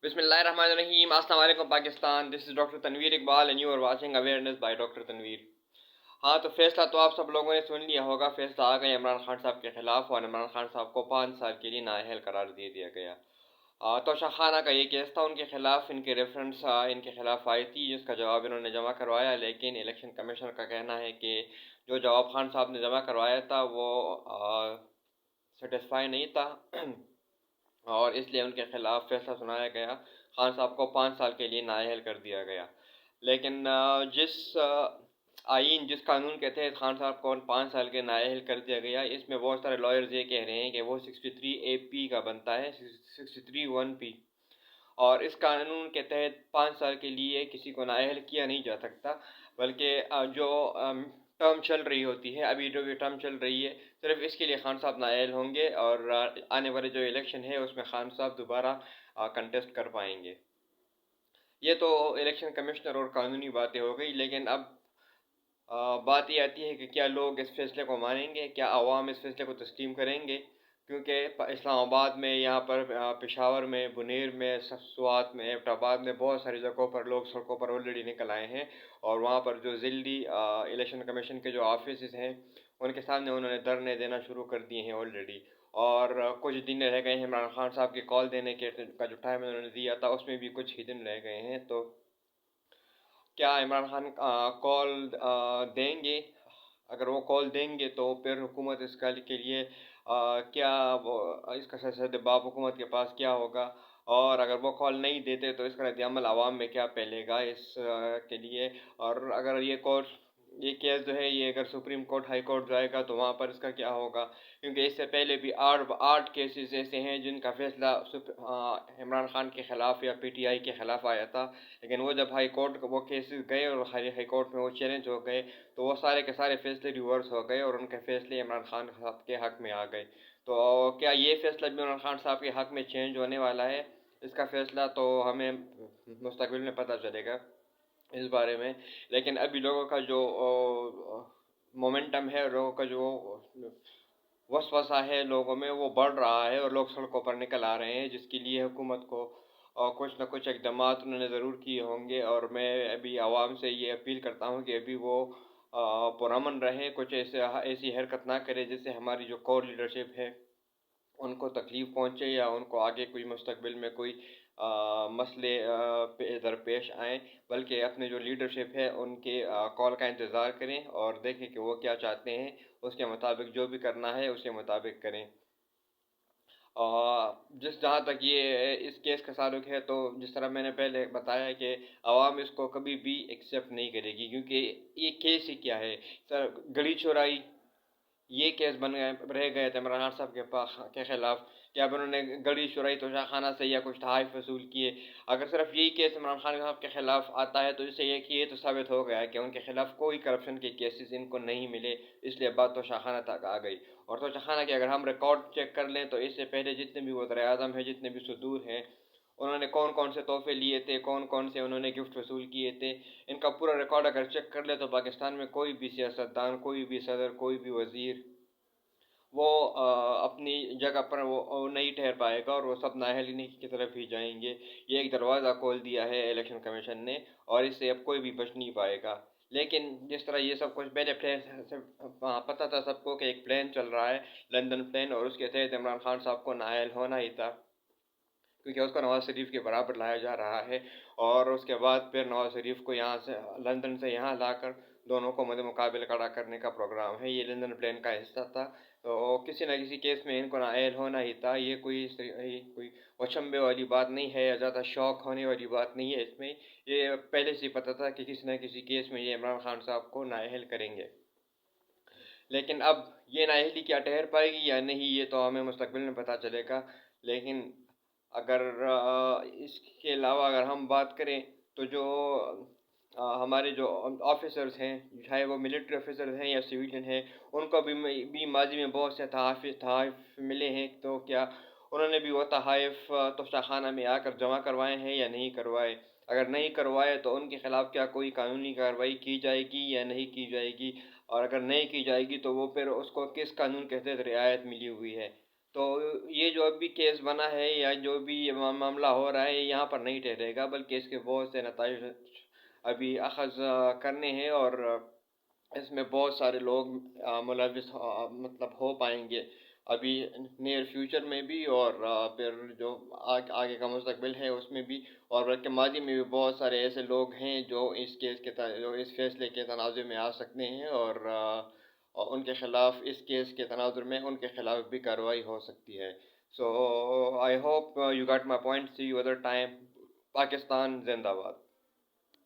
بسم اللہ الرحمن الرحیم. السلام علیکم Pakistan. This is doctor Tanveer Iqbal and you are watching awareness by doctor Tanveer. ہاں تو فیصلہ تو آپ سب لوگوں نے سن لیا ہوگا. فیصلہ آ گیا عمران خان صاحب کے خلاف اور عمران خان صاحب کو 5 سال کے لیے نااہل قرار دے دیا گیا. توشہ خانہ کا یہ کیس تھا ان کے خلاف. ان کے ریفرنس ان کے خلاف آئی تھی جس کا جواب انہوں نے جمع کروایا، لیکن الیکشن کمیشن کا کہنا ہے کہ جو جواب خان صاحب نے جمع کروایا تھا وہ سیٹسفائی نہیں تھا اور اس لیے ان کے خلاف فیصلہ سنایا گیا. خان صاحب کو 5 سال کے لیے نااہل کر دیا گیا. لیکن جس آئین جس قانون کے تحت خان صاحب کو 5 سال کے نااہل کر دیا گیا، اس میں بہت سارے لائرز یہ کہہ رہے ہیں کہ وہ 63A کا بنتا ہے، 63(1)P، اور اس قانون کے تحت 5 سال کے لیے کسی کو نااہل کیا نہیں جا سکتا، بلکہ جو ٹرم چل رہی ہوتی ہے، ابھی جو ٹرم چل رہی ہے صرف اس کے لیے خان صاحب نااہل ہوں گے، اور آنے والے جو الیکشن ہے اس میں خان صاحب دوبارہ کنٹیسٹ کر پائیں گے. یہ تو الیکشن کمشنر اور قانونی باتیں ہو گئی. لیکن اب بات یہ آتی ہے کہ کیا لوگ اس فیصلے کو مانیں گے، کیا عوام اس فیصلے کو تسلیم کریں گے؟ کیونکہ اسلام آباد میں، یہاں پر پشاور میں، بنیر میں، سوات میں، ایبٹ آباد میں بہت ساری جگہوں پر لوگ سڑکوں پر آلریڈی نکل آئے ہیں، اور وہاں پر جو ضلعی الیکشن کمیشن کے جو آفیسز ہیں ان کے سامنے انہوں نے دھرنے دینا شروع کر دیے ہیں آلریڈی. اور کچھ دن رہ گئے ہیں عمران خان صاحب کے کال دینے کا جو ٹائم انہوں نے دیا تھا اس میں بھی کچھ ہی دن رہ گئے ہیں. تو کیا عمران خان کال دیں گے؟ اگر وہ کال دیں گے تو پھر حکومت اس کا کے لیے کیا اس کا سرسد باب حکومت کے پاس کیا ہوگا؟ اور اگر وہ کال نہیں دیتے تو اس کا رد عمل عوام میں کیا پھیلے گا اس کے لیے؟ اور اگر یہ کیس جو ہے یہ اگر سپریم کورٹ، ہائی کورٹ جائے گا تو وہاں پر اس کا کیا ہوگا؟ کیونکہ اس سے پہلے بھی 8 کیسز ایسے ہیں جن کا فیصلہ عمران خان کے خلاف یا PTI کے خلاف آیا تھا، لیکن وہ جب ہائی کورٹ وہ کیسز گئے اور ہائی کورٹ میں وہ چیلنج ہو گئے تو وہ سارے کے سارے فیصلے ریورس ہو گئے اور ان کے فیصلے عمران خان صاحب کے حق میں آ گئے. تو کیا یہ فیصلہ بھی عمران خان صاحب کے حق میں چینج ہونے والا ہے؟ اس کا فیصلہ تو ہمیں مستقبل میں پتہ چلے گا اس بارے میں. لیکن ابھی لوگوں کا جو مومنٹم ہے، لوگوں کا جو وسوسہ ہے لوگوں میں وہ بڑھ رہا ہے اور لوگ سڑکوں پر نکل آ رہے ہیں، جس کے لیے حکومت کو کچھ نہ کچھ اقدامات انہوں نے ضرور کیے ہوں گے. اور میں ابھی عوام سے یہ اپیل کرتا ہوں کہ ابھی وہ پرامن رہیں، کچھ ایسی حرکت نہ کرے جس سے ہماری جو کور لیڈرشپ ہے ان کو تکلیف پہنچے یا ان کو آگے کوئی مستقبل میں کوئی مسئلے درپیش آئیں، بلکہ اپنے جو لیڈرشپ ہے ان کے کال کا انتظار کریں اور دیکھیں کہ وہ کیا چاہتے ہیں، اس کے مطابق جو بھی کرنا ہے اس کے مطابق کریں. جہاں تک یہ اس کیس کا تعلق ہے تو جس طرح میں نے پہلے بتایا کہ عوام اس کو کبھی بھی ایکسیپٹ نہیں کرے گی، کیونکہ یہ کیس ہی کیا ہے سر؟ گڑی چورائی یہ کیس رہ گئے تھے عمران خان صاحب کے خلاف کہ اب انہوں نے گڑی چورائی توشہ خانہ سے یا کچھ تحائف وصول کیے. اگر صرف یہی کیس عمران خان صاحب کے خلاف آتا ہے تو اس سے یہ تو ثابت ہو گیا کہ ان کے خلاف کوئی کرپشن کے کیسز ان کو نہیں ملے، اس لیے بات توشہ خانہ تک آ گئی. اور توشہ خانہ کے اگر ہم ریکارڈ چیک کر لیں تو اس سے پہلے جتنے بھی وزیر اعظم ہیں، جتنے بھی صدور ہیں، انہوں نے کون کون سے تحفے لیے تھے، کون کون سے انہوں نے گفٹ وصول کیے تھے، ان کا پورا ریکارڈ اگر چیک کر لیں تو پاکستان میں کوئی بھی سیاستدان، کوئی بھی صدر، کوئی بھی وزیر وہ اپنی جگہ پر وہ نہیں ٹھہر پائے گا اور وہ سب نااہلی کی طرف ہی جائیں گے. یہ ایک دروازہ کھول دیا ہے الیکشن کمیشن نے اور اس سے اب کوئی بھی بچ نہیں پائے گا. لیکن جس طرح یہ سب کچھ پہلے پتہ تھا سب کو کہ ایک پلان چل رہا ہے، لندن پلان، اور اس کے تحت عمران خان صاحب کو نااہل ہونا ہی تھا کیونکہ اس کو نواز شریف کے برابر لایا جا رہا ہے. اور اس کے بعد پھر نواز شریف کو یہاں سے لندن سے یہاں لا کر دونوں کو مد مقابل کھڑا کرنے کا پروگرام ہے. یہ لندن پلان کا حصہ تھا. تو کسی نہ کسی کیس میں ان کو نااہل ہونا ہی تھا. یہ کوئی وچمبے والی بات نہیں ہے یا زیادہ شوق ہونے والی بات نہیں ہے. اس میں یہ پہلے سے پتہ تھا کہ کسی نہ کسی کیس میں یہ عمران خان صاحب کو نااہل کریں گے. لیکن اب یہ نااہلی کیا ٹھہر پائے گی یا نہیں یہ تو ہمیں مستقبل میں پتہ چلے گا. لیکن اگر اس کے علاوہ اگر ہم بات کریں تو جو ہمارے جو آفیسرز ہیں، چاہے وہ ملٹری آفیسرز ہیں یا سویلین ہیں، ان کو بھی ماضی میں بہت سے تحائف ملے ہیں. تو کیا انہوں نے بھی وہ تحائف توشہ خانہ میں آ کر جمع کروائے ہیں یا نہیں کروائے؟ اگر نہیں کروائے تو ان کے خلاف کیا کوئی قانونی کارروائی کی جائے گی یا نہیں کی جائے گی؟ اور اگر نہیں کی جائے گی تو وہ پھر اس کو کس قانون کے تحت رعایت ملی ہوئی ہے؟ تو یہ جو ابھی کیس بنا ہے یا جو بھی یہ معاملہ ہو رہا ہے یہ یہاں پر نہیں ٹھہرے گا، بلکہ اس کے بہت سے نتائج ابھی اخذ کرنے ہیں، اور اس میں بہت سارے لوگ ملوث مطلب ہو پائیں گے ابھی نیئر فیوچر میں بھی، اور پھر جو آگے کا مستقبل ہے اس میں بھی، اور بلکہ ماضی میں بھی بہت سارے ایسے لوگ ہیں جو اس کیس کے جو اس فیصلے کے تناظر میں آ سکتے ہیں، اور ان کے خلاف اس کیس کے تناظر میں ان کے خلاف بھی کارروائی ہو سکتی ہے. So I hope you got my point. See you other time. Pakistan زندہ باد.